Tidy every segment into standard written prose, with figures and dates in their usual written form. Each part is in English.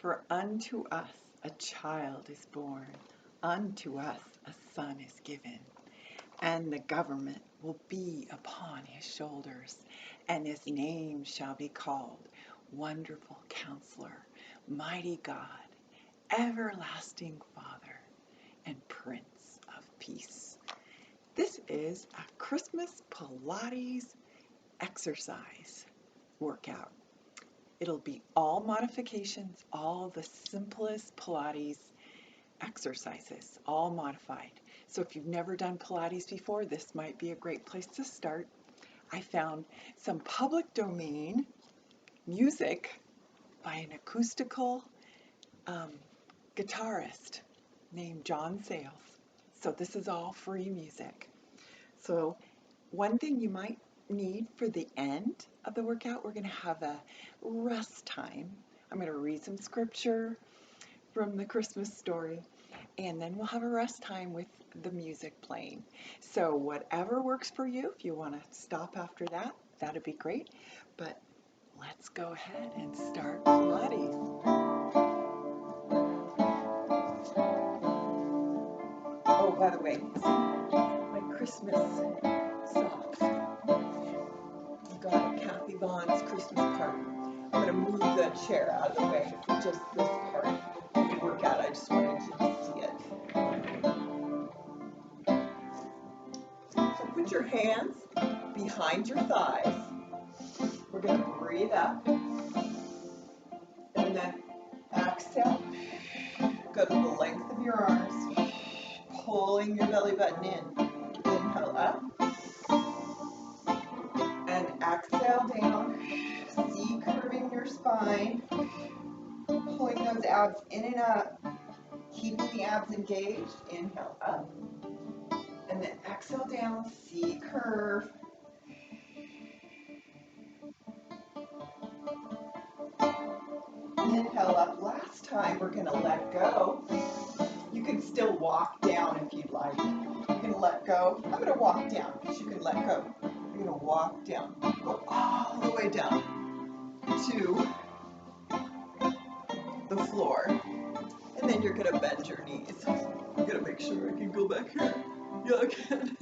For unto us a child is born, unto us a son is given, and the government will be upon his shoulders, and his name shall be called Wonderful Counselor, Mighty God, Everlasting Father, and Prince of Peace. This is a Christmas Pilates exercise workout. It'll be all modifications, all the simplest Pilates exercises, all modified. So if you've never done Pilates before, this might be a great place to start. I found some public domain music by an acoustical guitarist named John Sayles. So this is all free music. So one thing you might need for the end of the workout, we're going to have a rest time. I'm going to read some scripture from the Christmas story, and then we'll have a rest time with the music playing. So whatever works for you, if you want to stop after that, that'd be great. But let's go ahead and start Pilates. Oh, by the way, my Christmas socks. Got at Kathy Vaughn's Christmas party. I'm going to move the chair out of the way for just this part of the workout. I just wanted you to see it. So put your hands behind your thighs. We're going to breathe up. And then exhale. Go to the length of your arms. Pulling your belly button in. Inhale up. And exhale down, C-curving your spine, pulling those abs in and up, keeping the abs engaged. Inhale up, and then exhale down, C-curve. Inhale up. Last time, we're going to let go. You can still walk down if you'd like. You're going to let go. I'm going to walk down because you can let go. You're going to walk down, go all the way down to the floor, and then you're going to bend your knees. I'm going to make sure I can go back here. Yeah, I can.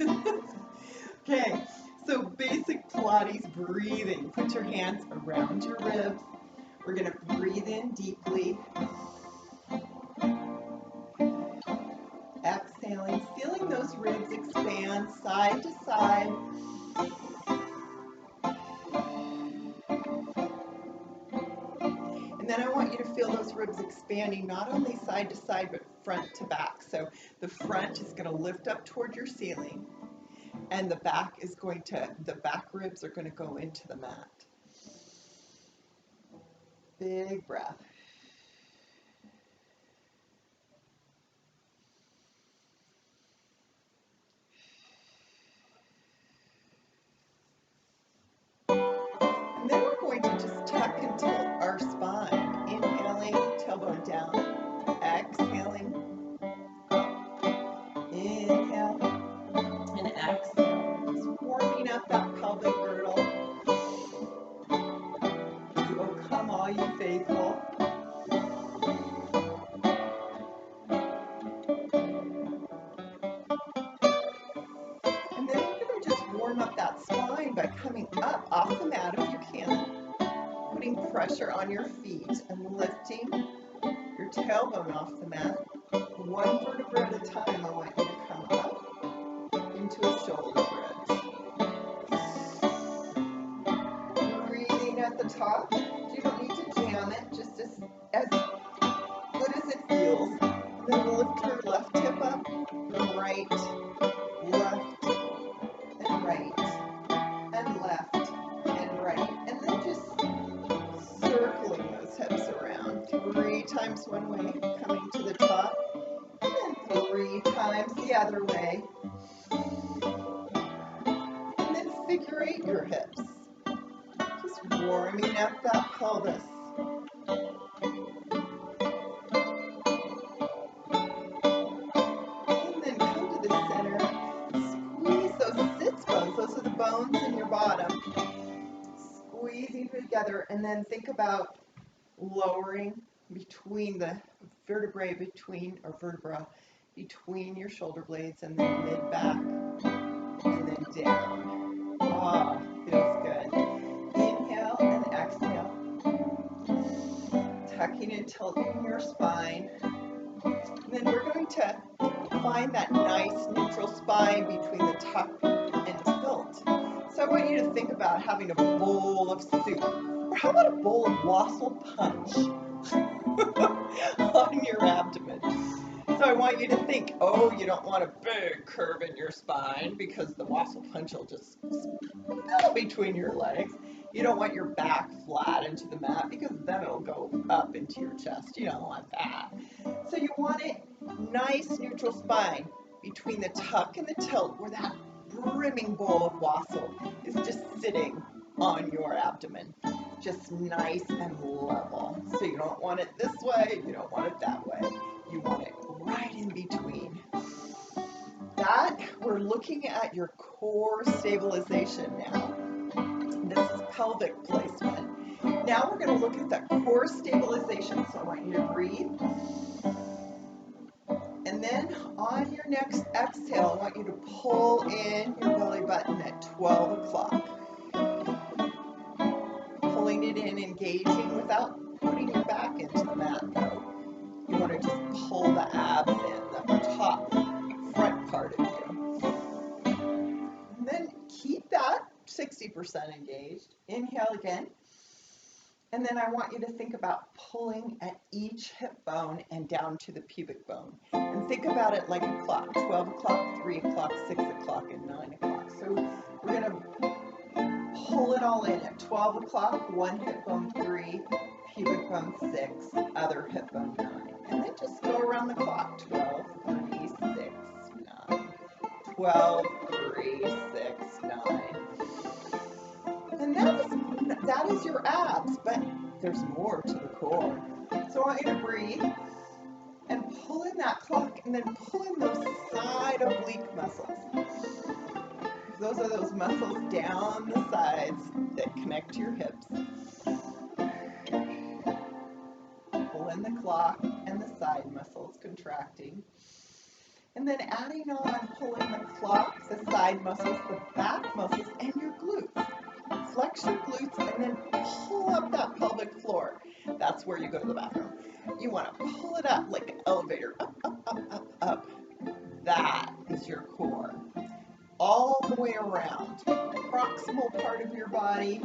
Okay, so basic Pilates breathing. Put your hands around your ribs. We're going to breathe in deeply. Exhaling, feeling those ribs expand side to side. And then I want you to feel those ribs expanding not only side to side but front to back. So the front is going to lift up toward your ceiling, and the back ribs are going to go into the mat. Big breath. And then we're going to just tuck and tilt our spine. Inhaling, tailbone down. Exhaling, up. Inhale, and exhale. Just warming up that pelvic girdle. Oh, come all you faithful. And then we're going to just warm up that spine by coming up off the mat if you can. Putting pressure on your feet and lifting your tailbone off the mat. One vertebra at a time, I want you to come up into a shoulder bridge. Breathing at the top. You don't need to jam it, just as good as it feels. And then lift your left hip up, right, left, and right, and left, and right. And then just circling those hips around 3 times one way, coming to the top, and then 3 times the other way. And then figure 8 your hips. Just warming up that pelvis. And then come to the center. Squeeze those sits bones. Those are the bones in your bottom. Squeezing together, and then think about lowering between the vertebra between your shoulder blades, and then mid-back, and then down. Ah, feels good. Inhale and exhale. Tucking and tilting your spine. And then we're going to find that nice neutral spine between the tuck and tilt. So I want you to think about having a bowl of soup. Or how about a bowl of wassail punch on your abdomen? So I want you to think, oh, you don't want a big curve in your spine because the wassail punch will just spill between your legs. You don't want your back flat into the mat because then it'll go up into your chest. You don't want that. So you want it nice neutral spine between the tuck and the tilt, where that brimming bowl of wassail is just sitting on your abdomen. Just nice and level. So you don't want it this way, you don't want it that way. You want it right in between. That, we're looking at your core stabilization now. This is pelvic placement. Now we're going to look at that core stabilization. So I want you to breathe. And then on your next exhale, I want you to pull in your belly button at 12 o'clock. Pulling it in, engaging without putting your back into the mat though. You want to just pull the abs in, the top front part of you. And then keep that 60% engaged. Inhale again. And then I want you to think about pulling at each hip bone and down to the pubic bone. And think about it like a clock, 12 o'clock, 3 o'clock, 6 o'clock, and 9 o'clock. So we're going to pull it all in at 12 o'clock, one hip bone 3, pubic bone 6, other hip bone 9. And then just go around the clock, 12, 3, 6, 9, 12, 3, 6, 9. And that is your abs, but there's more to the core. So I want you to breathe and pull in that clock, and then pull in those side oblique muscles. Those are those muscles down the sides that connect to your hips. Pull in the clock and the side muscles contracting. And then adding on, pulling the clock, the side muscles, the back muscles, and your glutes. Flex your glutes and then pull up that pelvic floor. That's where you go to the bathroom. You want to pull it up like an elevator, up, up, up, up, up. That is your core. All the way around. Proximal part of your body.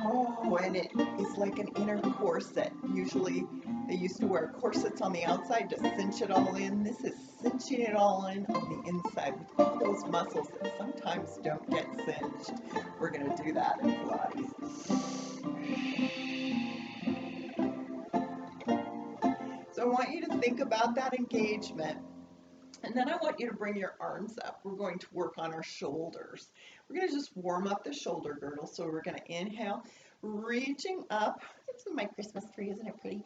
Oh, and it is like an inner corset. Usually they used to wear corsets on the outside to cinch it all in. This is cinching it all in on the inside with all those muscles that sometimes don't get cinched. We're going to do that in Pilates. So I want you to think about that engagement. And then I want you to bring your arms up. We're going to work on our shoulders. We're going to just warm up the shoulder girdle. So we're going to inhale, reaching up. It's my Christmas tree, isn't it pretty?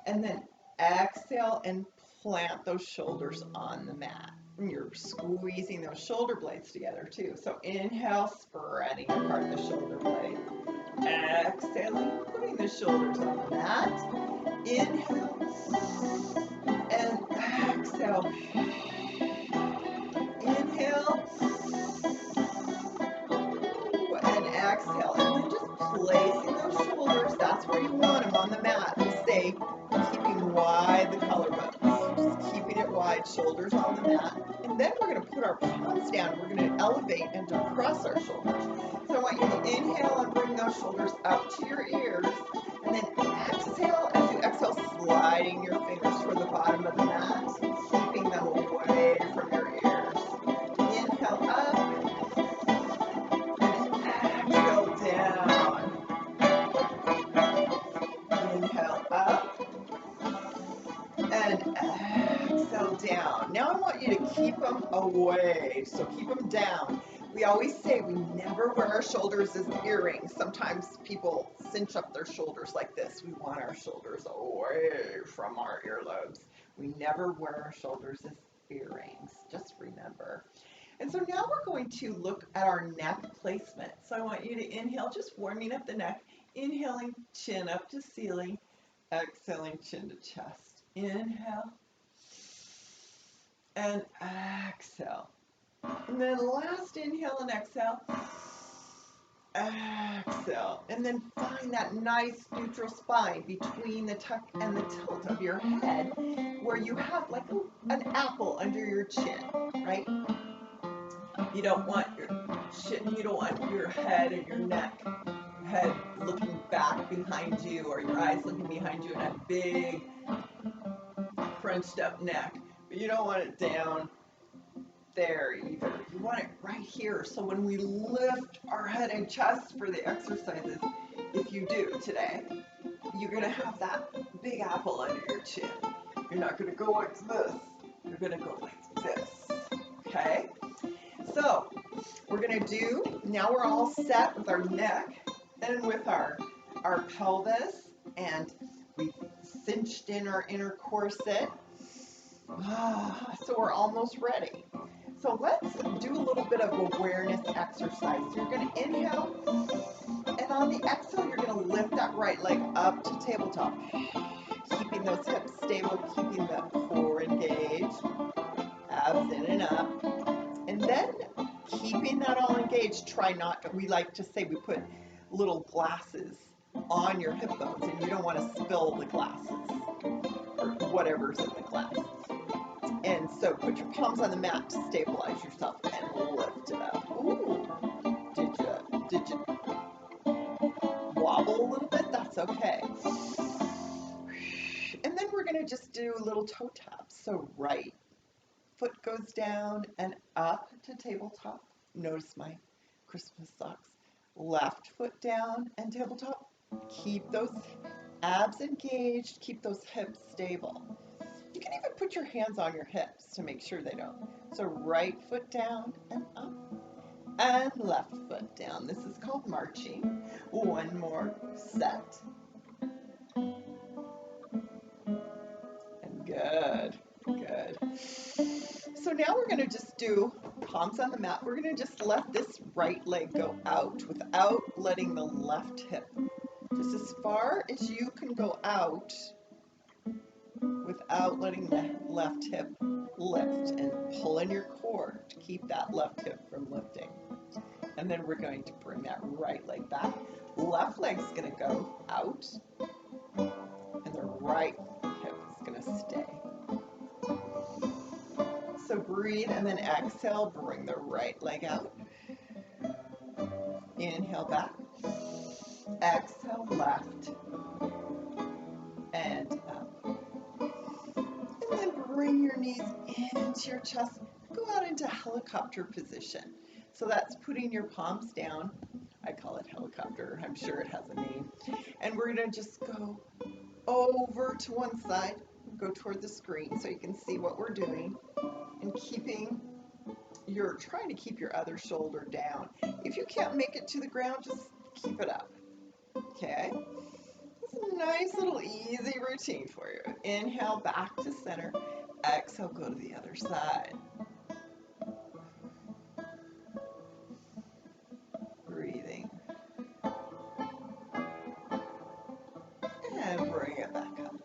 And then exhale and plant those shoulders on the mat. And you're squeezing those shoulder blades together too. So inhale, spreading apart the shoulder blades. Exhaling, putting the shoulders on the mat. Inhale and exhale. Inhale and exhale, and then just placing those shoulders, that's where you want them on the mat. We say keeping wide the collarbones, just keeping it wide, shoulders on the mat. And then we're going to put our palms down. We're going to elevate and depress our shoulders. So I want you to inhale and bring those shoulders up to your ears, and then exhale. As you exhale, sliding your fingers toward the bottom of the mat, keeping them away from your ears. Inhale up and exhale down. Inhale up and exhale down. Now I want you to keep them away, so keep them down. We always say we never wear our shoulders as earrings. Sometimes people cinch up their shoulders like this. We want our shoulders away from our earlobes. We never wear our shoulders as earrings. Just remember. And so now we're going to look at our neck placement. So I want you to inhale, just warming up the neck. Inhaling, chin up to ceiling. Exhaling chin to chest. Inhale. And exhale. And then last inhale and exhale. Exhale. And then find that nice neutral spine between the tuck and the tilt of your head, where you have like an apple under your chin, right? You don't want your chin, you don't want your head and your head looking back behind you, or your eyes looking behind you, and a big crunched up neck. But you don't want it down there either. You want it right here. So when we lift our head and chest for the exercises, if you do today, you're going to have that big apple under your chin. You're not going to go like this. You're going to go like this. Okay? So we're going to do, now we're all set with our neck and with our pelvis, and we've cinched in our inner corset. So we're almost ready. So let's do a little bit of awareness exercise. So you're going to inhale, and on the exhale, you're going to lift that right leg up to tabletop, keeping those hips stable, keeping the core engaged, abs in and up. And then keeping that all engaged, try not to, we like to say we put little glasses on your hip bones, and you don't want to spill the glasses or whatever's in the glass. And so put your palms on the mat to stabilize yourself and lift it up. Ooh, did you wobble a little bit? That's okay. And then we're going to just do little toe taps. So right foot goes down and up to tabletop. Notice my Christmas socks. Left foot down and tabletop. Keep those abs engaged. Keep those hips stable. You can even put your hands on your hips to make sure they don't. So right foot down and up, and left foot down. This is called marching. One more set. And good. So now we're going to just do palms on the mat. We're going to just let this right leg go out without letting the left hip. Just as far as you can go out without letting the left hip lift, and pull in your core to keep that left hip from lifting. And then we're going to bring that right leg back. Left leg's going to go out, and the right hip is going to stay. So breathe, and then exhale, bring the right leg out. Inhale back. Exhale, left. And up. And then bring your knees into your chest. Go out into helicopter position. So that's putting your palms down. I call it helicopter. I'm sure it has a name. And we're going to just go over to one side. Go toward the screen so you can see what we're doing. And trying to keep your other shoulder down. If you can't make it to the ground, just keep it up. Okay? It's a nice little easy routine for you. Inhale back to center. Exhale, go to the other side. Breathing. And bring it back up.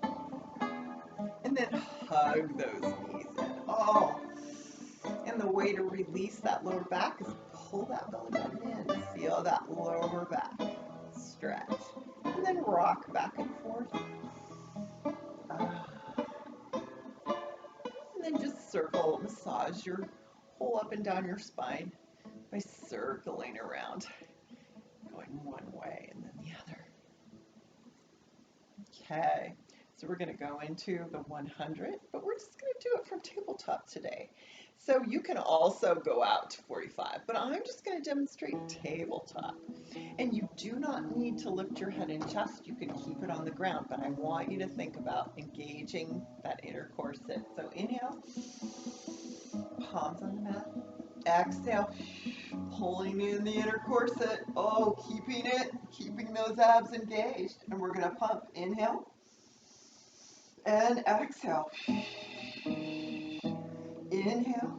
And then hug those knees in. Oh. And the way to release that lower back is pull that belly button in. Feel that lower back stretch. And then rock back and forth. And then just circle, massage your whole up and down your spine by circling around, going one way and then the other. Okay, so we're going to go into the 100, but we're just going to do it from tabletop today. So you can also go out to 45, but I'm just going to demonstrate tabletop. And you do not need to lift your head and chest. You can keep it on the ground, but I want you to think about engaging that inner corset. So inhale, palms on the mat. Exhale, pulling in the inner corset. Oh, keeping those abs engaged. And we're going to pump. Inhale and exhale. Inhale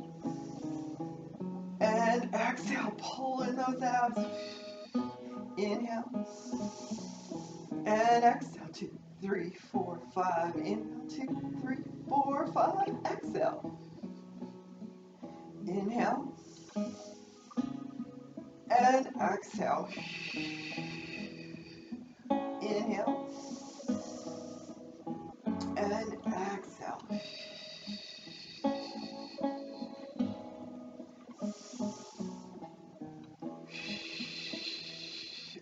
and exhale, pull in those abs. Inhale and exhale, 2, 3, 4, 5. Inhale, 2, 3, 4, 5. Exhale. Inhale. And exhale. Inhale. And exhale.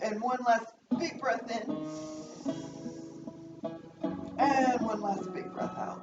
And one last big breath in. And one last big breath out.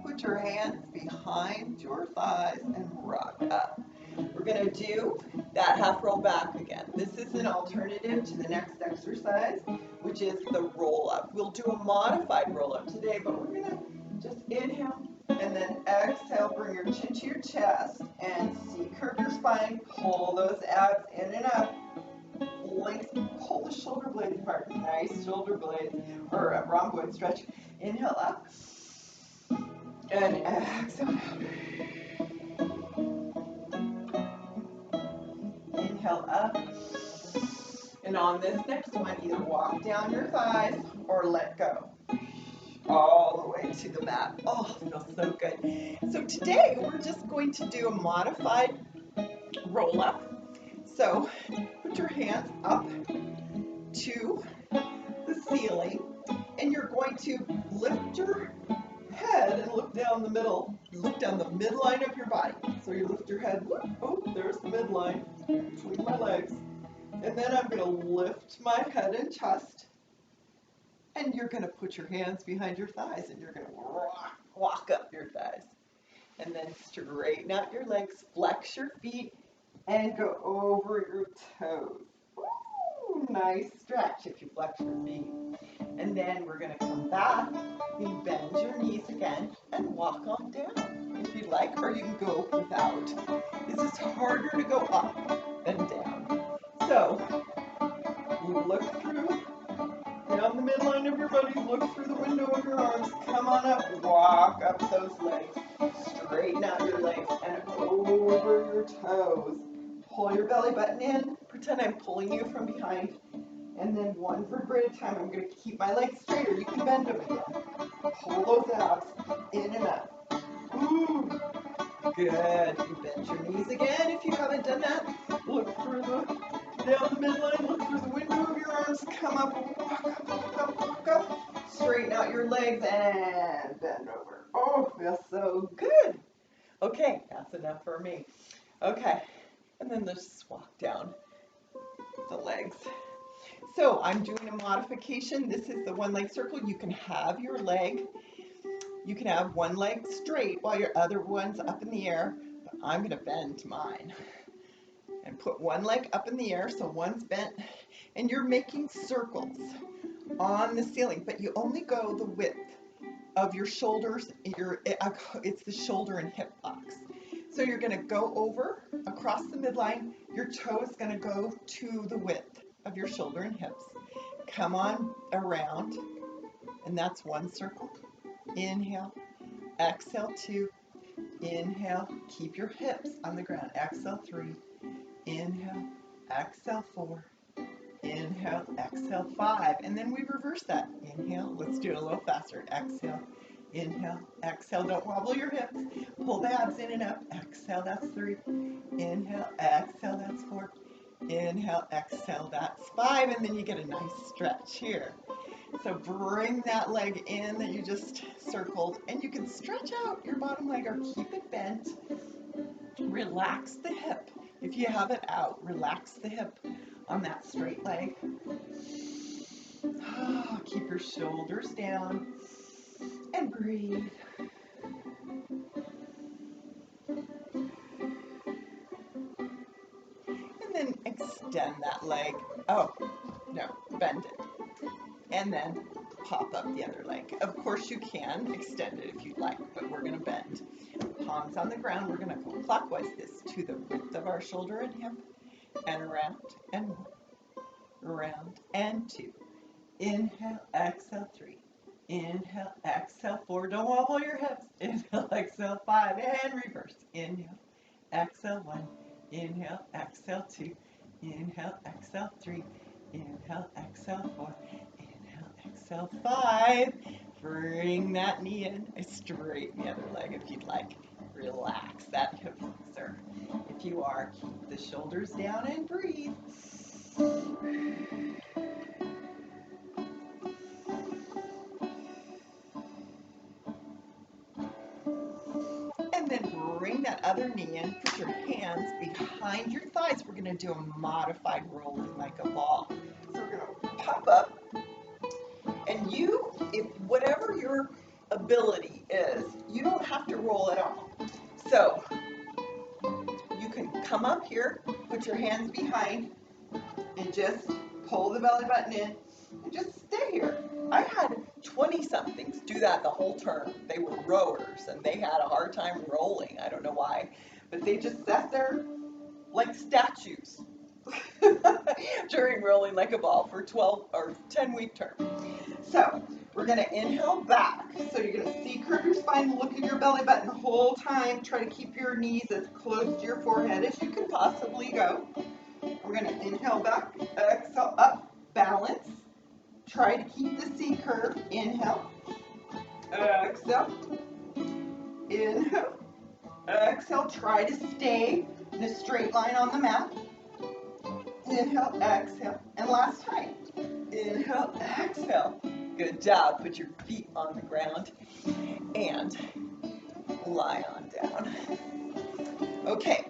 Put your hands behind your thighs and rock up. We're going to do that half roll back again. This is an alternative to the next exercise, which is the roll up. We'll do a modified roll up today, but we're going to just inhale and then exhale. Bring your chin to your chest and C-curve your spine. Pull those abs in and up. Pull the shoulder blades apart. Nice shoulder blades, or a rhomboid stretch. Inhale up and exhale. Inhale up. And on this next one, either walk down your thighs or let go. All the way to the mat. Oh, it feels so good. So today we're just going to do a modified roll up. So put your hands up to the ceiling and you're going to lift your head and look down the middle. Look down the midline of your body. So you lift your head. Oh, there's the midline between my legs. And then I'm going to lift my head and chest. And you're going to put your hands behind your thighs and you're going to walk up your thighs. And then straighten out your legs, flex your feet, and go over your toes. Ooh, nice stretch if you flex your feet. And then we're going to come back, you bend your knees again, and walk on down if you like, or you can go without. This is harder to go up than down. So, look through, down the midline of your body, look through the window of your arms, come on up, walk up those legs, straighten out your legs, and over your toes. Pull your belly button in, pretend I'm pulling you from behind, and then one vertebra at a time. I'm going to keep my legs straight, or you can bend them again. Pull those abs in and up. Ooh, good. You bend your knees again if you haven't done that. Look through down the midline, look through the window of your arms, come up, walk up, walk up, walk up. Straighten out your legs and bend over. Oh, feels so good. Okay, that's enough for me. Okay, and then let's just walk down the legs. So I'm doing a modification. This is the one leg circle. You can have one leg straight while your other one's up in the air, but I'm going to bend mine and put one leg up in the air so one's bent, and you're making circles on the ceiling, but you only go the width of your shoulders. It's the shoulder and hip box. So you're going to go over across the midline. Your toe is going to go to the width of your shoulder and hips. Come on around, and that's one circle. Inhale, exhale 2, inhale, keep your hips on the ground. Exhale 3, inhale, exhale 4, inhale, exhale 5, and then we reverse that. Inhale, let's do it a little faster. Exhale, inhale, exhale, don't wobble your hips. Pull the abs in and up. Exhale, that's 3. Inhale, exhale, that's 4. Inhale, exhale, that's 5, and then you get a nice stretch here. So bring that leg in that you just circled, and you can stretch out your bottom leg or keep it bent. Relax the hip. If you have it out, relax the hip on that straight leg. Keep your shoulders down and breathe. And then extend that leg. Oh, no, bend it. And then pop up the other leg. Of course you can extend it if you'd like, but we're going to bend. Palms on the ground. We're going to go clockwise this to the width of our shoulder and hip, and around and 1, around and 2. Inhale, exhale 3. Inhale, exhale 4. Don't wobble your hips. Inhale, exhale 5, and reverse. Inhale, exhale 1. Inhale, exhale 2. Inhale, exhale, 3. Inhale, exhale, 4. Inhale, exhale, 5. Bring that knee in. Straighten the other leg if you'd like. Relax that hip flexor. If you are, keep the shoulders down and breathe. And then bring that other knee in. Put your hands behind your thighs. We're going to do a modified rolling like a ball. So we're going to pop up. And you, if whatever your ability is, you don't have to roll at all. So you can come up here, put your hands behind, and just pull the belly button in and just stay here. I had 20-somethings do that the whole term. They were rowers and they had a hard time rolling. I don't know why, but they just sat there like statues during rolling like a ball for 12 or 10-week term. So we're going to inhale back. So you're going to C-curve your spine, look at your belly button the whole time. Try to keep your knees as close to your forehead as you can possibly go. We're going to inhale back, exhale up, balance. Try to keep the C-curve. Inhale, exhale, inhale, exhale. Try to stay in a straight line on the mat. Inhale, exhale, and last time. Inhale, exhale. Good job. Put your feet on the ground and lie on down. Okay,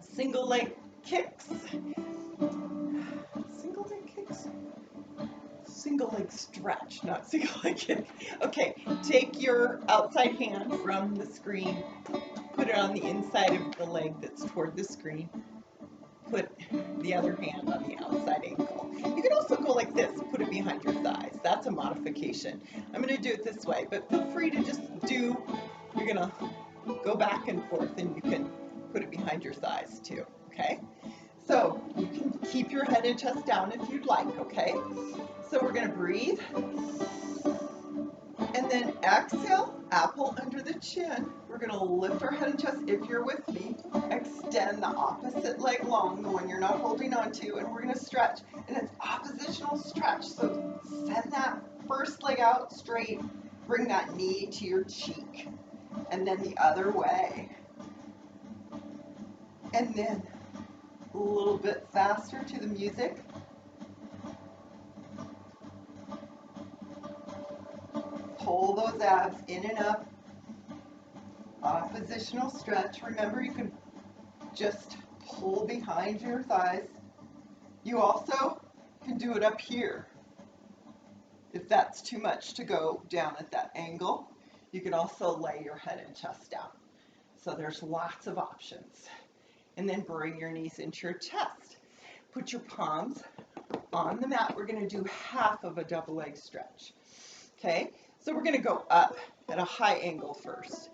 single leg kicks. Single leg kicks? Single leg stretch, not single leg kick. Okay, take your outside hand from the screen, put it on the inside of the leg that's toward the screen. Put the other hand on the outside ankle. You can also go like this, put it behind your thighs. That's a modification. I'm going to do it this way, but feel free to just do, you're going to go back and forth and you can put it behind your thighs too, okay? So you can keep your head and chest down if you'd like, okay? So we're going to breathe. And then exhale, apple under the chin. We're going to lift our head and chest. If you're with me, extend the opposite leg long, the one you're not holding on to, and we're going to stretch. And it's oppositional stretch. So send that first leg out straight. Bring that knee to your cheek. And then the other way. And then a little bit faster to the music. Pull those abs in and up. Oppositional stretch. Remember, you can just pull behind your thighs. You also can do it up here. If that's too much to go down at that angle, you can also lay your head and chest down. So there's lots of options. And then bring your knees into your chest. Put your palms on the mat. We're going to do half of a double leg stretch. Okay? So we're going to go up at a high angle first.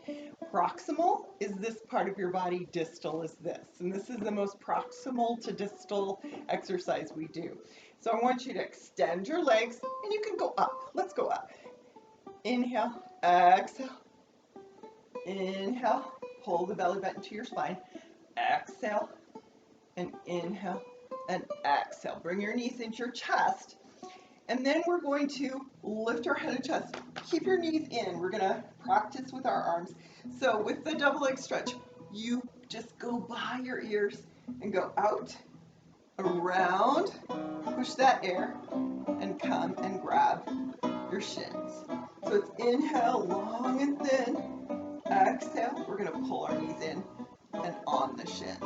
Proximal is this part of your body, distal is this. And this is the most proximal to distal exercise we do. So I want you to extend your legs and you can go up. Let's go up. Inhale, exhale, inhale, pull the belly button to your spine. Exhale, and inhale, and exhale. Bring your knees into your chest. And then we're going to lift our head and chest. Keep your knees in. We're going to practice with our arms. So with the double leg stretch, you just go by your ears and go out, around, push that air, and come and grab your shins. So it's inhale, long and thin. Exhale, we're going to pull our knees in and on the shins.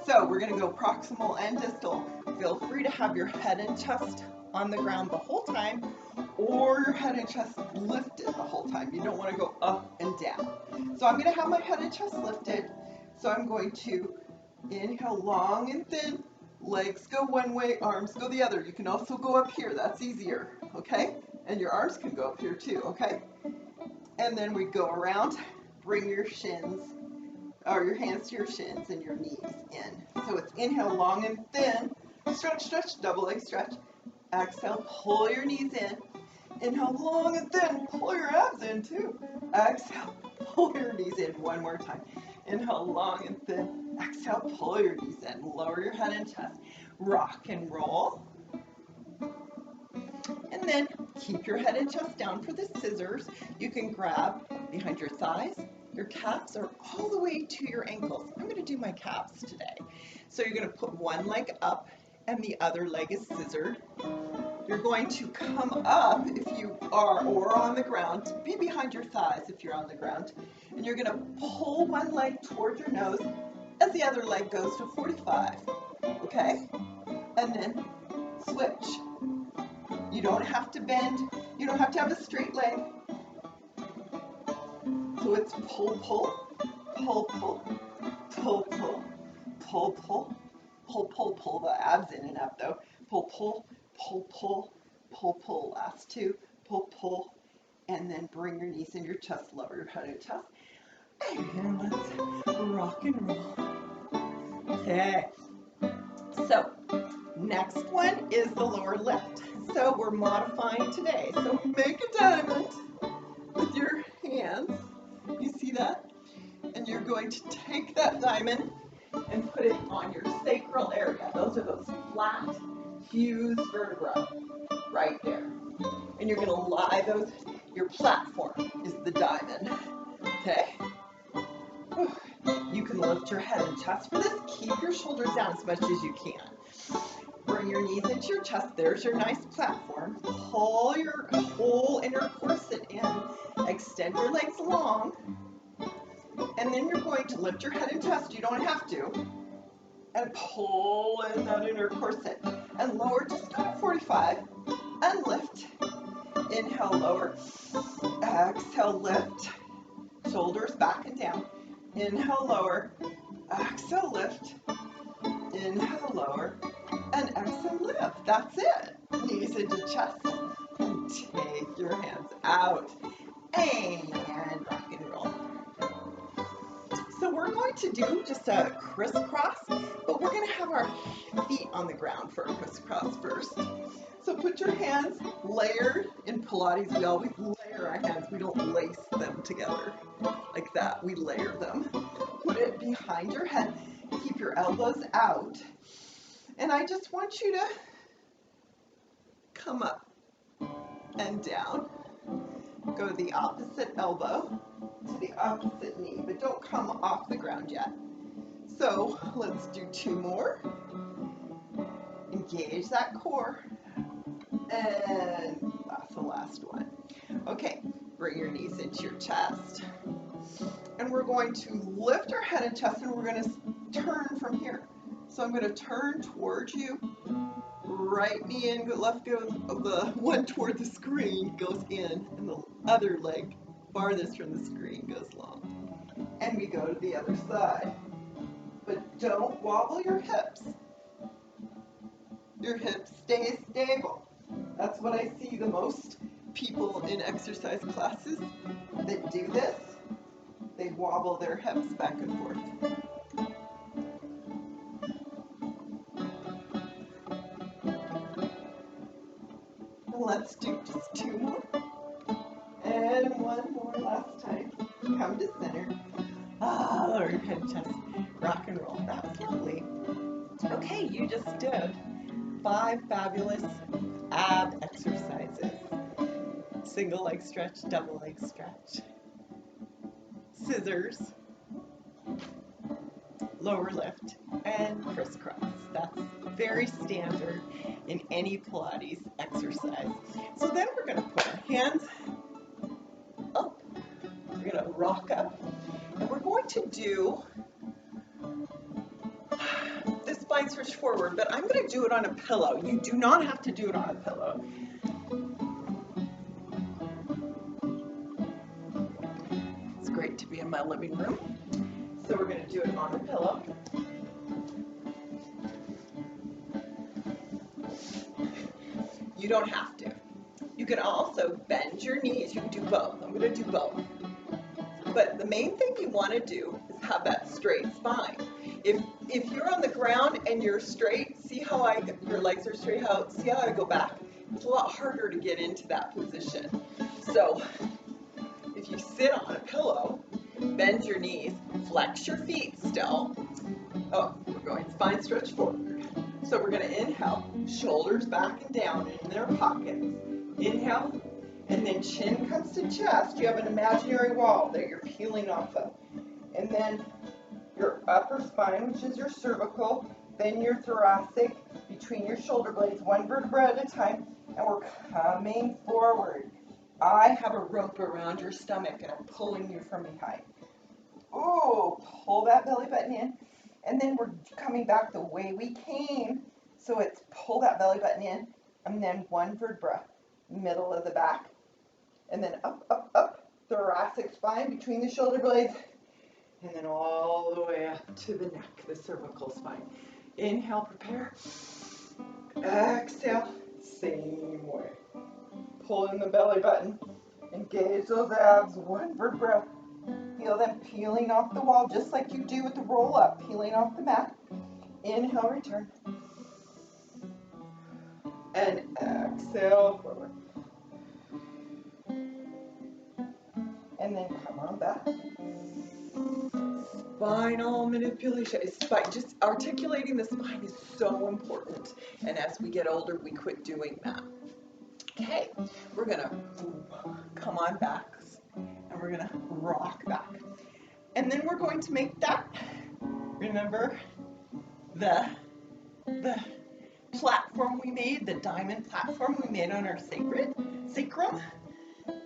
So we're going to go proximal and distal. Feel free to have your head and chest on the ground the whole time, or your head and chest lifted the whole time. You don't want to go up and down. So I'm going to have my head and chest lifted. So I'm going to inhale long and thin. Legs go one way, arms go the other. You can also go up here. That's easier, okay? And your arms can go up here too, okay? And then we go around. Bring your shins, or your hands to your shins and your knees in. So it's inhale long and thin. Stretch, stretch, double leg stretch. Exhale, pull your knees in. Inhale long and thin. Pull your abs in too. Exhale, pull your knees in one more time. Inhale long and thin. Exhale, pull your knees in, lower your head and chest, rock and roll. And then keep your head and chest down for the scissors. You can grab behind your thighs, your calves, or all the way to your ankles. I'm going to do my calves today. So you're going to put one leg up and the other leg is scissored. You're going to come up if you are, or on the ground, be behind your thighs if you're on the ground. And you're going to pull one leg toward your nose as the other leg goes to 45. Okay? And then switch. You don't have to bend. You don't have to have a straight leg. So it's pull, pull, pull, pull, pull, pull, pull, pull, pull, pull, pull, the abs in and up though. Pull, pull, pull, pull, pull, pull, last two, pull, pull, and then bring your knees in your chest, lower your head and chest. And let's rock and roll. Okay. So, next one is the lower lift. So we're modifying today. So make a diamond with your hands. You see that? And you're going to take that diamond and put it on your sacral area. Those are those flat, fused vertebrae right there. And you're going to lie those, your platform is the diamond. Okay? You can lift your head and chest for this. Keep your shoulders down as much as you can. Bring your knees into your chest. There's your nice platform. Pull your whole inner corset in. Extend your legs long. And then you're going to lift your head and chest. You don't have to. And pull in that inner corset. And lower just go to 45. And lift. Inhale, lower. Exhale, lift. Shoulders back and down. Inhale, lower. Exhale, lift. Inhale, lower. And exhale, lift. That's it. Knees into chest. And take your hands out. And rock and roll. So we're going to do just a crisscross, but we're going to have our feet on the ground for a crisscross first. So put your hands layered. In Pilates, we always layer our hands. We don't lace them together like that. We layer them. Put it behind your head. Keep your elbows out. And I just want you to come up and down. Go to the opposite elbow to the opposite knee, but don't come off the ground yet. So let's do two more. Engage that core. And that's the last one. Okay, bring your knees into your chest. And we're going to lift our head and chest, and we're going to turn from here. So I'm going to turn towards you. Right knee in, left goes, the one toward the screen goes in, and the other leg farthest from the screen goes long. And we go to the other side. But don't wobble your hips. Your hips stay stable. That's what I see the most people in exercise classes that do this. They wobble their hips back and forth. Let's do just two more. And one more last time. Come to center. Lower your head and chest. Rock and roll. That was lovely. Okay, you just did 5 fabulous ab exercises. Single leg stretch, double leg stretch, scissors, lower lift, and crisscross. That's very standard in any Pilates exercise. So then we're going to put our hands up. We're going to rock up. And we're going to do this spine stretch forward, but I'm going to do it on a pillow. You do not have to do it on a pillow. It's great to be in my living room. So we're going to do it on a pillow. You don't have to. You can also bend your knees. You can do both. I'm going to do both. But the main thing you want to do is have that straight spine. If you're on the ground and you're straight, see how your legs are straight, see how I go back? It's a lot harder to get into that position. So if you sit on a pillow, bend your knees, flex your feet still, Oh, we're going spine stretch forward. So we're going to inhale, shoulders back and down in their pockets. Inhale, and then chin comes to chest. You have an imaginary wall that you're peeling off of. And then your upper spine, which is your cervical, then your thoracic, between your shoulder blades, one vertebra at a time, and we're coming forward. I have a rope around your stomach and I'm pulling you from behind. Ooh, pull that belly button in, and then we're coming back the way we came. So it's pull that belly button in, and then one vertebra, middle of the back, and then up, up, up, thoracic spine between the shoulder blades, and then all the way up to the neck, the cervical spine. Inhale, prepare. Exhale, same way. Pull in the belly button, engage those abs, one vertebra. Feel them peeling off the wall, just like you do with the roll up, peeling off the mat. Inhale, return. And exhale, forward. And then come on back. Spinal manipulation. Just articulating the spine is so important. And as we get older, we quit doing that. Okay, we're gonna come on back and we're gonna rock back. And then we're going to make that, remember the platform we made, the diamond platform we made on our sacrum.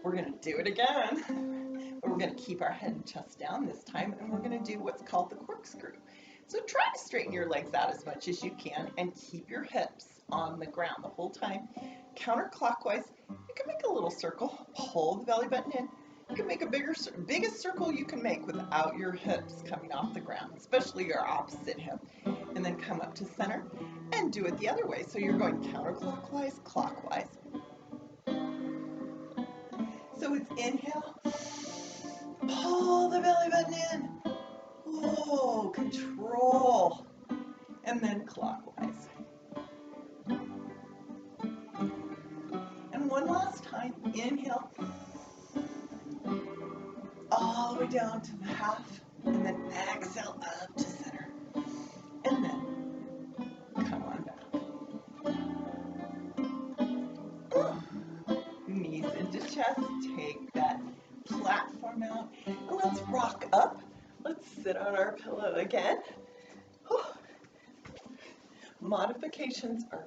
We're gonna do it again, but we're gonna keep our head and chest down this time, and we're gonna do what's called the corkscrew. So try to straighten your legs out as much as you can and keep your hips on the ground the whole time. Counterclockwise, you can make a little circle, pull the belly button in. You can make a biggest circle you can make without your hips coming off the ground, especially your opposite hip. And then come up to center and do it the other way. So you're going counterclockwise, clockwise. So it's inhale, pull the belly button in. Whoa, control. And then clockwise. And one last time, inhale, all the way down to the half, and then exhale up to center. And then come on back. Knees into chest, take that platform out, and let's rock up. Let's sit on our pillow again. Modifications are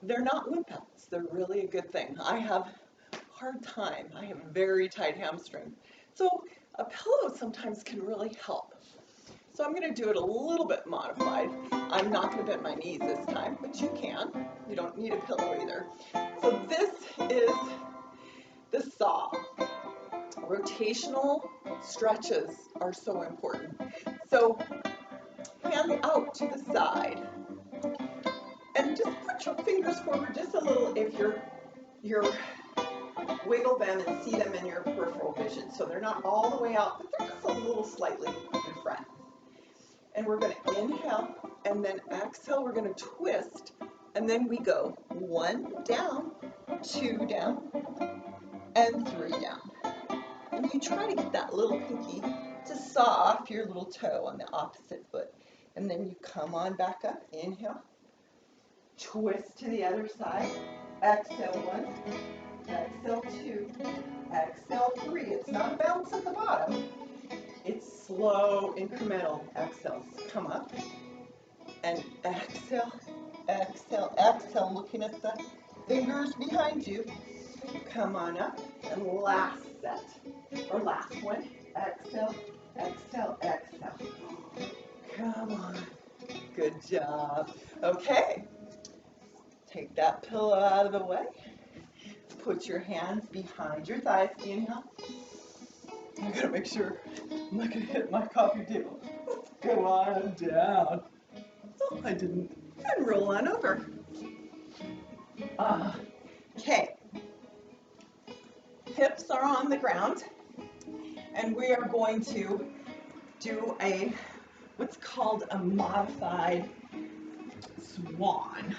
they're not limp outs. They're really a good thing. I have a hard time. I have very tight hamstrings. So a pillow sometimes can really help. So I'm going to do it a little bit modified. I'm not going to bend my knees this time, but you can. You don't need a pillow either. So this is the saw. Rotational stretches are so important. So hands out to the side. And just put your fingers forward just a little if you're wiggle them and see them in your peripheral vision. So they're not all the way out, but they're just a little slightly in front. And we're going to inhale and then exhale. We're going to twist, and then we go 1 down, 2 down, and 3 down. And you try to get that little pinky to saw off your little toe on the opposite foot. And then you come on back up, inhale, twist to the other side, exhale 1, exhale 2, exhale 3. It's not bounce at the bottom. It's slow, incremental exhales. Come up and exhale, exhale, exhale, looking at the fingers behind you. Come on up, and last set, or last one. Exhale, exhale, exhale. Come on. Good job. Okay. Take that pillow out of the way. Put your hands behind your thighs. Inhale. I'm going to make sure I'm not going to hit my coffee table. Let's go on down. Oh, I didn't. And roll on over. Okay. Hips are on the ground. And we are going to do what's called a modified swan.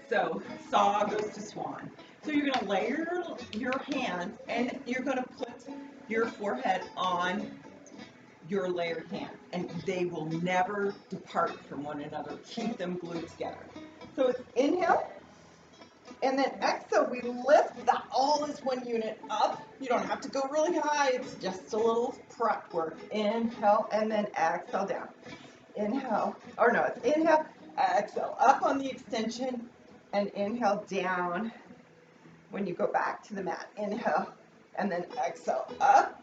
So saw goes to swan. So you're going to lay your hands, and you're going to put your forehead on your layered hands, and they will never depart from one another. Keep them glued together. So it's inhale, and then exhale. We lift that all as one unit up. You don't have to go really high. It's just a little prep work. Inhale, and then exhale down. Inhale, or no, it's inhale, exhale, up on the extension, and inhale down when you go back to the mat. Inhale, and then exhale up,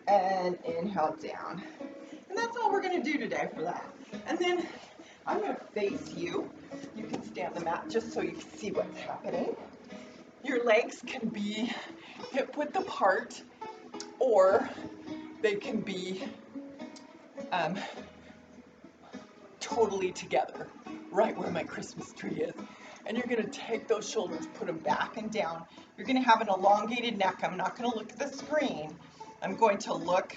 and inhale down. And that's all we're gonna do today for that. And then I'm gonna face you. You can stay on the mat just so you can see what's happening. Your legs can be hip width apart, or they can be totally together, right where my Christmas tree is. And you're gonna take those shoulders, put them back and down. You're gonna have an elongated neck. I'm not gonna look at the screen. I'm going to look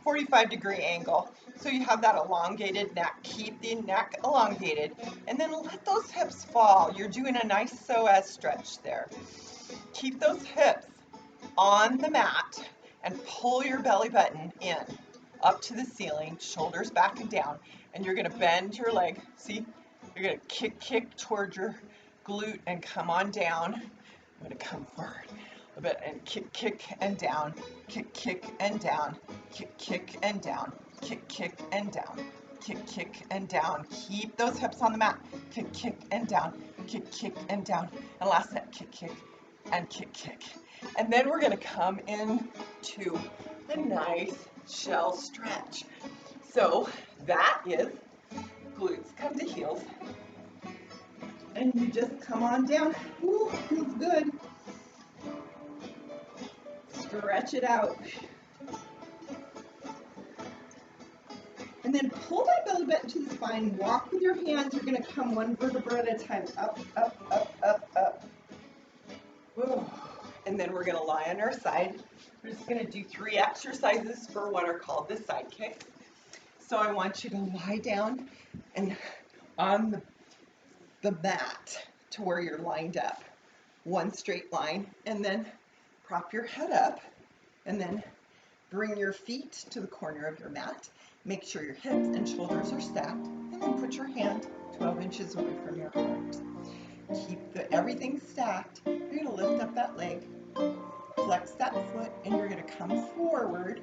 45-degree angle. So you have that elongated neck. Keep the neck elongated, and then let those hips fall. You're doing a nice psoas stretch there. Keep those hips on the mat and pull your belly button in up to the ceiling, shoulders back and down, and you're gonna bend your leg. See, you're gonna kick towards your glute and come on down. I'm gonna come forward a bit and kick and down, kick and down, kick and down, kick and down, kick and down. Keep those hips on the mat. Kick and down, kick and down. And last set, kick and kick. And then we're gonna come into a nice shell stretch. So that is glutes come to heels. And you just come on down. Ooh, feels good. Stretch it out. And then pull that belly button to the spine. Walk with your hands. You're going to come one vertebra at a time. Up, up, up, up, up. Ooh. And then we're going to lie on our side. We're just going to do 3 exercises for what are called the side kicks. So I want you to lie down and on the mat to where you're lined up. One straight line, and then prop your head up, and then bring your feet to the corner of your mat. Make sure your hips and shoulders are stacked, and then put your hand 12 inches away from your heart. Keep everything stacked. You're going to lift up that leg, flex that foot, and you're going to come forward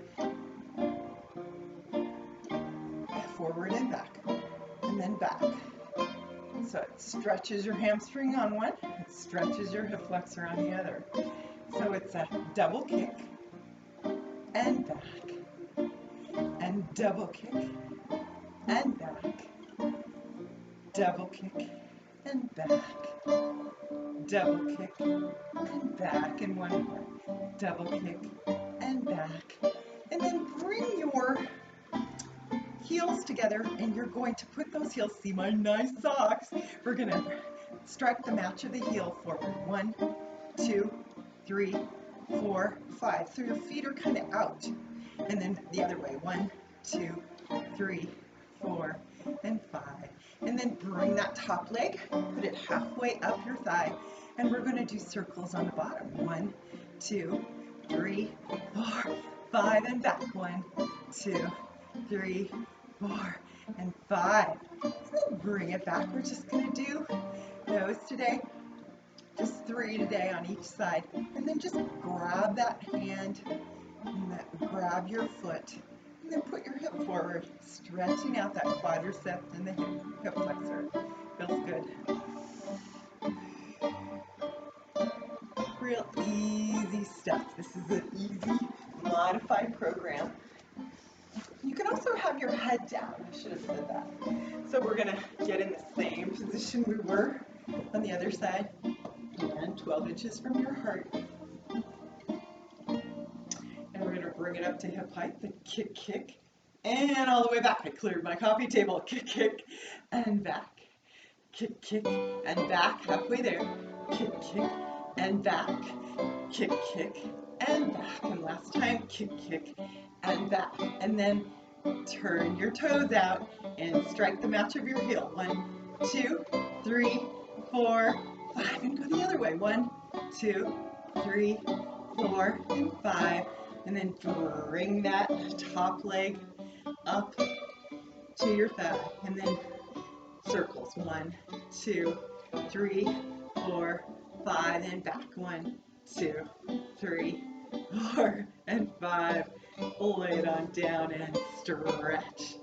and back, and then back. So it stretches your hamstring on one, it stretches your hip flexor on the other. So it's a double kick, and back, and double kick, and back, double kick, and back, double kick, and back, and one more, double kick, and back. And then bring your heels together, and you're going to put those heels, see my nice socks, we're going to strike the match of the heel forward. 1, 2, 3, 4, 5. So your feet are kind of out. And then the other way. 1, 2, 3, 4, and 5. And then bring that top leg, put it halfway up your thigh, and we're going to do circles on the bottom. 1, 2, 3, 4, 5, and back. 1, 2, 3, 4, and 5. So then bring it back. We're just going to do those today. Just 3 today on each side. And then just grab that hand, and grab your foot, and then put your hip forward, stretching out that quadricep and the hip flexor. Feels good. Real easy stuff. This is an easy modified program. You can also have your head down. I should have said that. So we're going to get in the same position we were on the other side. And 12 inches from your heart. And we're going to bring it up to hip height. The kick, and all the way back. I cleared my coffee table. Kick, and back. Kick, and back. Halfway there. Kick, and back. Kick, and back. And last time, kick, and back. And then turn your toes out and strike the match of your heel. 1, 2, 3, 4, 5, and go the other way. 1, 2, 3, 4, and 5. And then bring that top leg up to your thigh. And then circles. 1, 2, 3, 4, 5, and back. 1, 2, 3, 4, and 5. Lay it on down and stretch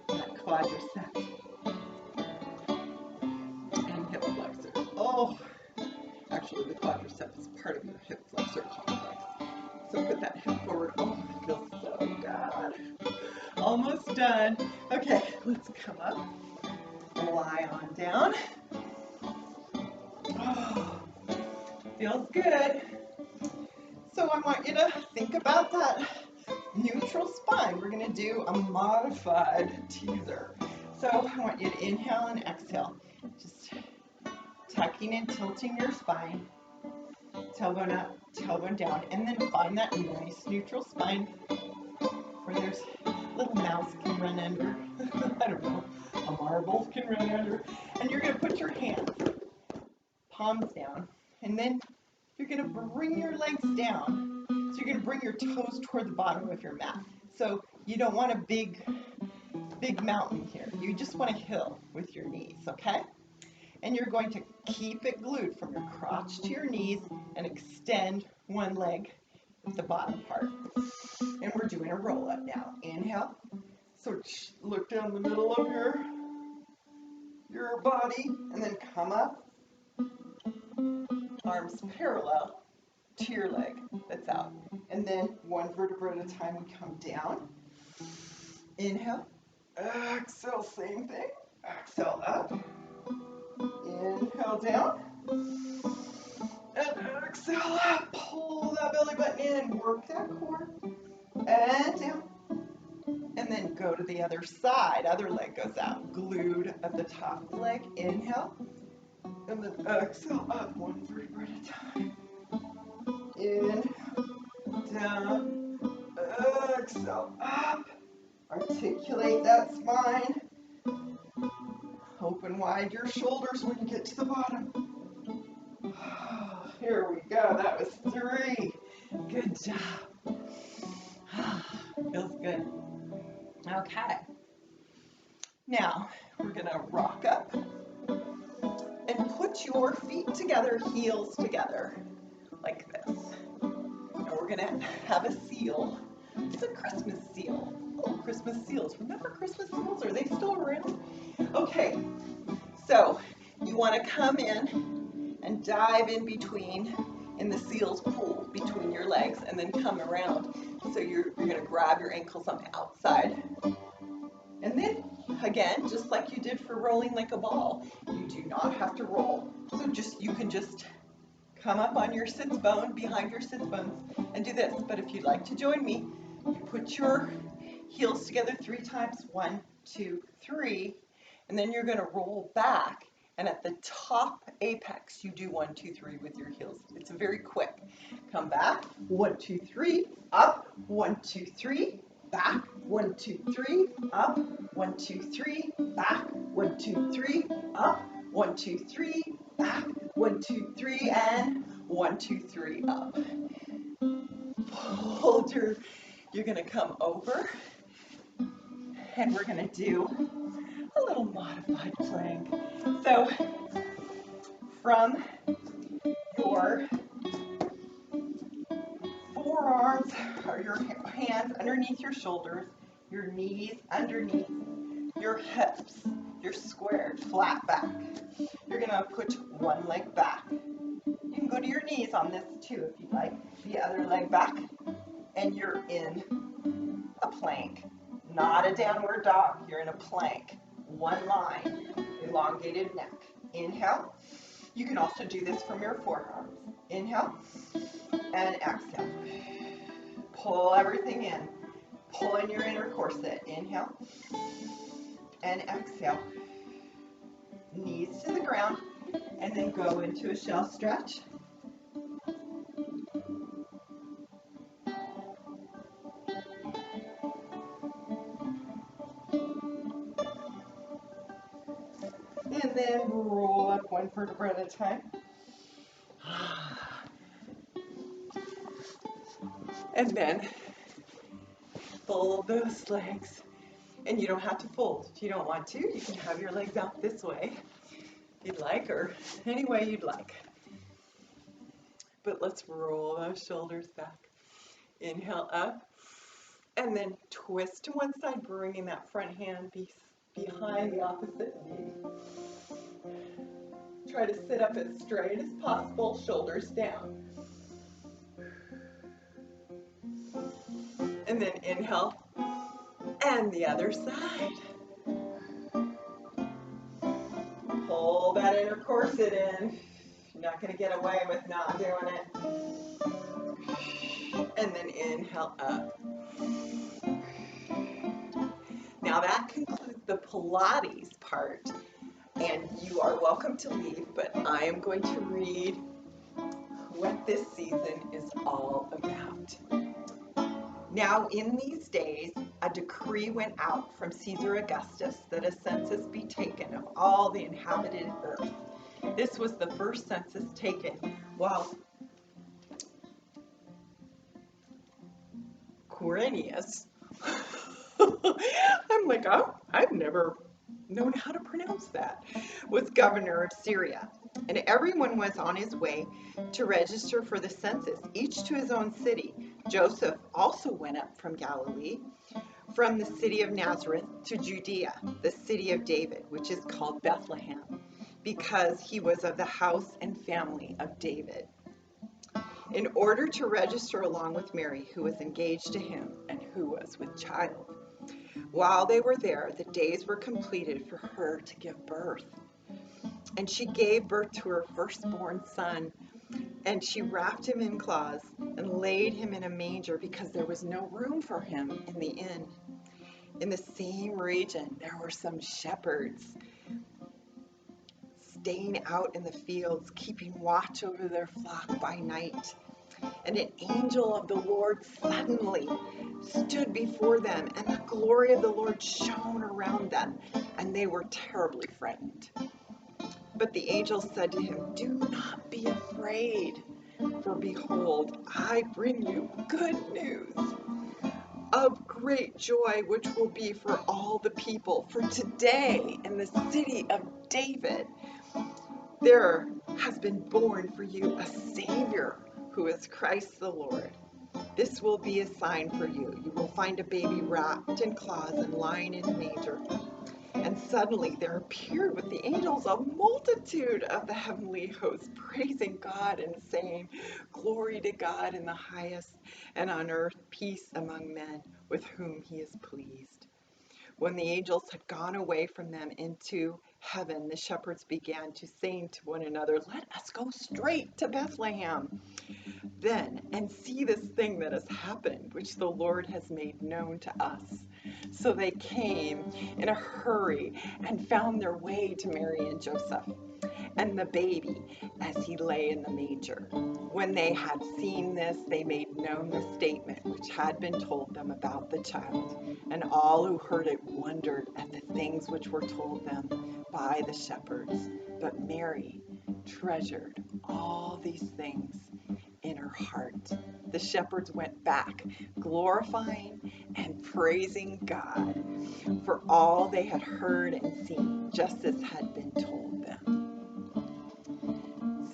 that quadricep and hip flexor. Oh, actually the quadricep is part of your hip flexor complex. So put that hip forward. Oh, it feels so good. Almost done. Okay, let's come up. Lie on down. Oh, feels good. So I want you to think about that neutral spine. We're going to do a modified teaser. So I want you to inhale and exhale. Just tucking and tilting your spine. Tailbone up, tailbone down. And then find that nice neutral spine where there's a little mouse can run under. I don't know. A marble can run under. And you're going to put your hands, palms down. And then you're going to bring your legs down. So you're going to bring your toes toward the bottom of your mat. So you don't want a big mountain here. You just want a hill with your knees, okay? And you're going to keep it glued from your crotch to your knees and extend one leg at the bottom part. And we're doing a roll up now. Inhale. So look down the middle of your body and then come up. Arms parallel to your leg that's out. And then one vertebra at a time, we come down. Inhale. Exhale, same thing. Exhale up. Inhale down. And exhale up. Pull that belly button in. Work that core. And down. And then go to the other side. Other leg goes out. Glued at the top of the leg. Inhale. And then exhale up. One vertebra at a time. In. Down. Exhale up. Articulate that spine. Open wide your shoulders when you get to the bottom. Here we go. That was 3. Good job. Feels good. Okay. Now, we're going to rock up and put your feet together, heels together, like this. And we're going to have a seal. It's a Christmas seal. Oh, Christmas seals. Remember Christmas seals? Are they still around? Okay, so you want to come in and dive in between, in the seal's pool, between your legs, and then come around. So you're going to grab your ankles on the outside. And then, again, just like you did for rolling like a ball, you do not have to roll. So you can just come up on your sits bone, behind your sits bones, and do this. But if you'd like to join me, you put your heels together 3 times. 1, 2, 3. And then you're going to roll back. And at the top apex, you do 1, 2, 3 with your heels. It's very quick. Come back. 1, 2, 3. Up. 1, 2, 3. Back. 1, 2, 3. Up. 1, 2, 3. Back. 1, 2, 3. Up. 1, 2, 3. Back. 1, 2, 3. And 1, 2, 3. Up. Hold your. You're going to come over. And we're going to do a little modified plank. So from your forearms or your hands underneath your shoulders, your knees underneath your hips, you're squared, flat back. You're going to put one leg back. You can go to your knees on this too if you like. The other leg back, and you're in a plank. Not a downward dog, you're in a plank. One line, elongated neck. Inhale. You can also do this from your forearms. Inhale and exhale. Pull everything in. Pull in your inner corset. Inhale and exhale. Knees to the ground, and then go into a shell stretch. And then roll up one vertebra at a time. And then fold those legs. And you don't have to fold. If you don't want to, you can have your legs out this way if you'd like, or any way you'd like. But let's roll those shoulders back. Inhale up, and then twist to one side, bringing that front hand behind the opposite knee. Try to sit up as straight as possible, shoulders down. And then inhale, and the other side. Pull that inner corset in. You're not going to get away with not doing it. And then inhale up. Now that concludes the Pilates part, and you are welcome to leave, but I am going to read what this season is all about. Now in these days, a decree went out from Caesar Augustus that a census be taken of all the inhabited earth. This was the first census taken while Quirinius, I'm like, oh, I've never known how to pronounce that, was governor of Syria. And everyone was on his way to register for the census, each to his own city. Joseph also went up from Galilee, from the city of Nazareth to Judea, the city of David, which is called Bethlehem, because he was of the house and family of David, in order to register along with Mary, who was engaged to him and who was with child. While they were there, the days were completed for her to give birth. And she gave birth to her firstborn son, and she wrapped him in cloths and laid him in a manger because there was no room for him in the inn. In the same region, there were some shepherds staying out in the fields, keeping watch over their flock by night. And an angel of the Lord suddenly stood before them, and the glory of the Lord shone around them, and they were terribly frightened. But the angel said to him, "Do not be afraid, for behold, I bring you good news of great joy, which will be for all the people. For today, in the city of David, there has been born for you a Savior, who is Christ the Lord. This will be a sign for you. You will find a baby wrapped in cloths and lying in a manger." And suddenly there appeared with the angels a multitude of the heavenly hosts, praising God and saying, "Glory to God in the highest, and on earth peace among men with whom he is pleased." When the angels had gone away from them into heaven, the shepherds began to say to one another, "Let us go straight to Bethlehem then and see this thing that has happened, which the Lord has made known to us." So they came in a hurry and found their way to Mary and Joseph and the baby as he lay in the manger. When they had seen this, they made known the statement which had been told them about the child. And all who heard it wondered at the things which were told them by the shepherds. But Mary treasured all these things in her heart. The shepherds went back, glorifying and praising God for all they had heard and seen, just as had been told them.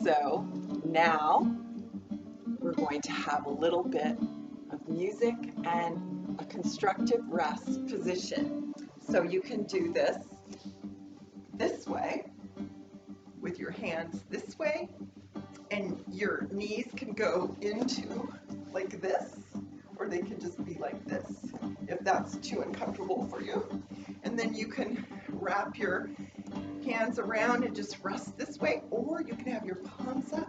So now we're going to have a little bit of music and a constructive rest position. So you can do this way, with your hands this way, and your knees can go into like this, or they can just be like this, if that's too uncomfortable for you. And then you can wrap your hands around and just rest this way, or you can have your palms up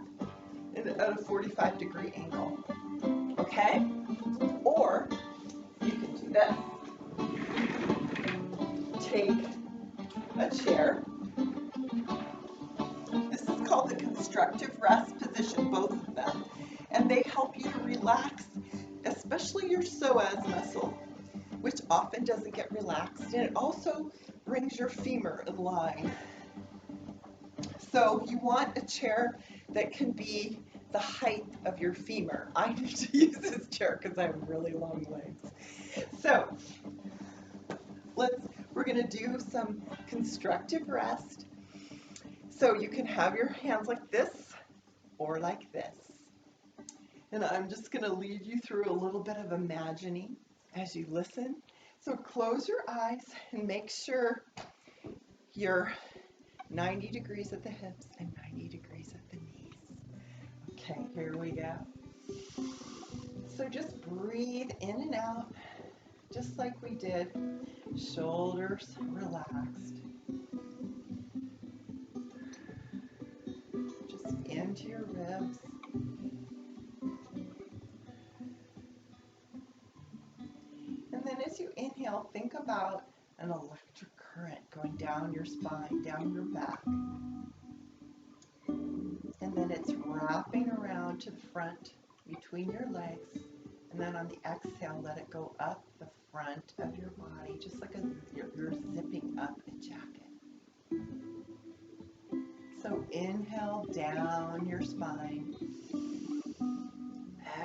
at a 45-degree angle, okay? Or you can do this. Take a chair. This is called the constructive rest position, both of them. And they help you to relax, especially your psoas muscle, which often doesn't get relaxed. And it also brings your femur in line. So you want a chair that can be the height of your femur. I need to use this chair because I have really long legs. So we're going to do some constructive rest. So you can have your hands like this or like this. And I'm just going to lead you through a little bit of imagining as you listen. So close your eyes and make sure you're 90 degrees at the hips and 90 degrees at the knees. Okay, here we go. So just breathe in and out, just like we did. Shoulders relaxed. Just into your ribs. And then as you inhale, think about an electric current going down your spine, down your back. And then it's wrapping around to the front between your legs. And then on the exhale, let it go up the front of your body, just like you're zipping up a jacket. So inhale down your spine.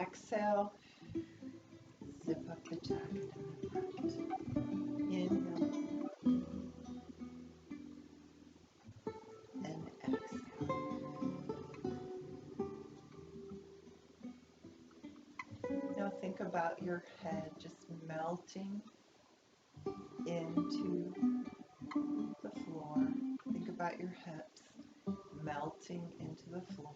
Exhale, zip up the jacket in the front. Inhale and exhale. Now think about your head just melting into the floor. Think about your hips melting into the floor.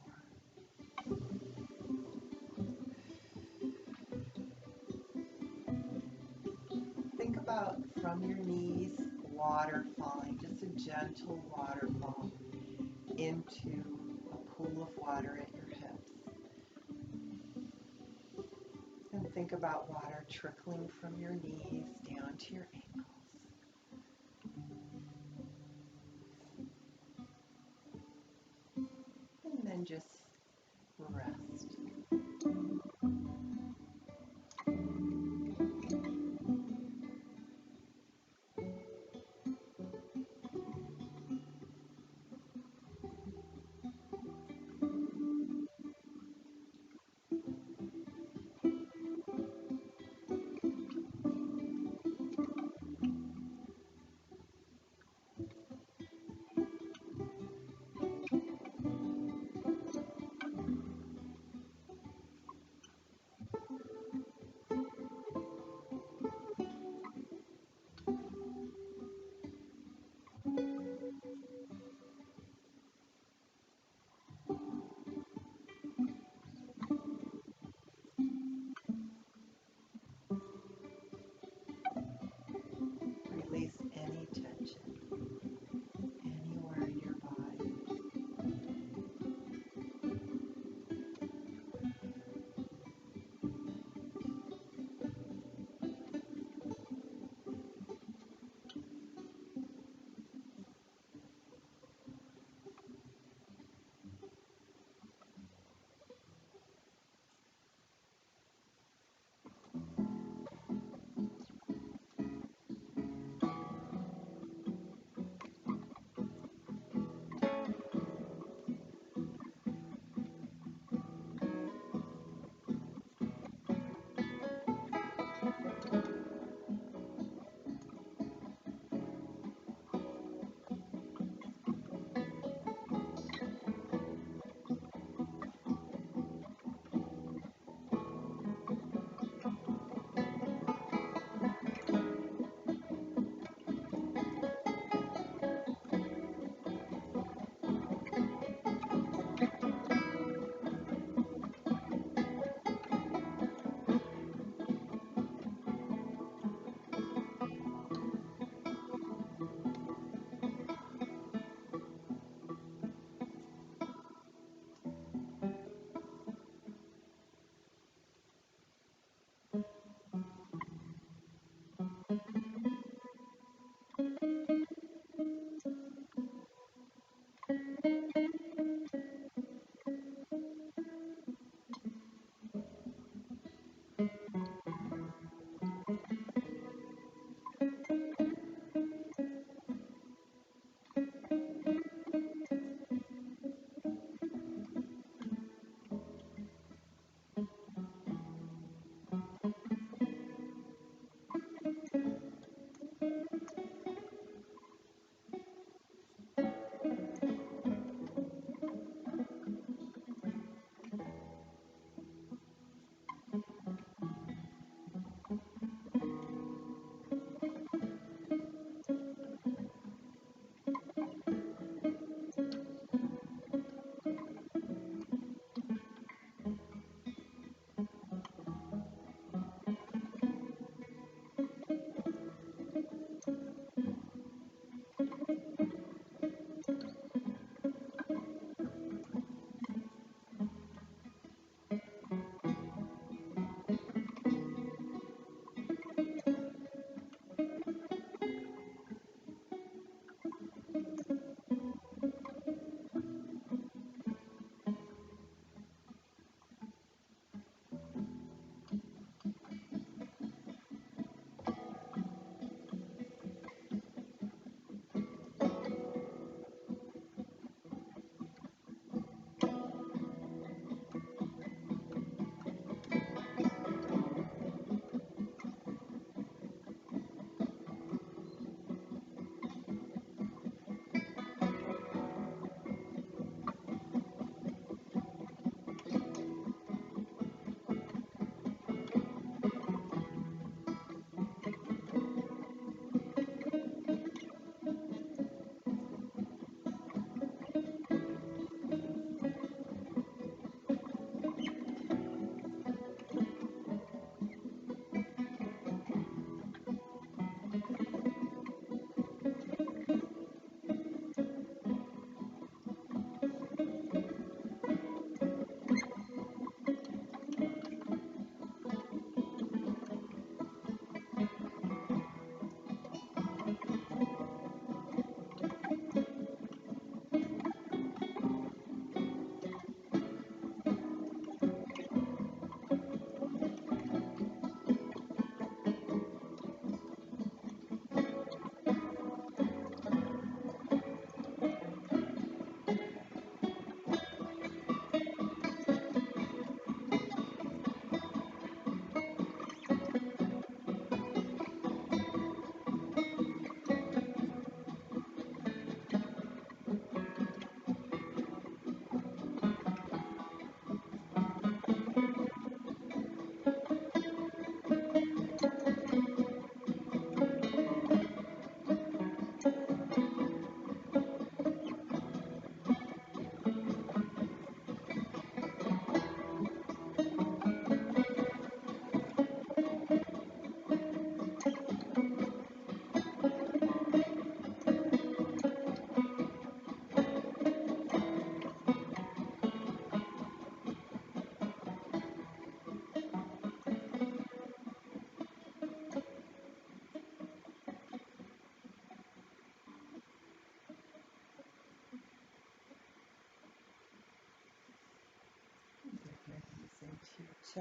Think about from your knees, water falling, just a gentle waterfall into a pool of water at your hips. And think about water trickling from your knees down to your ankles. And then just rest.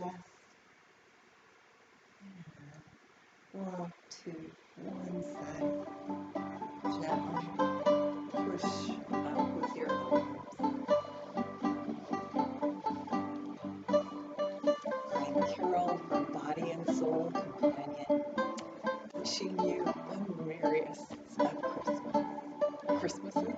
chest. Rock to one side. Gently push up with your arms. Find Carol, her body and soul companion, wishing you the merriest of Christmases.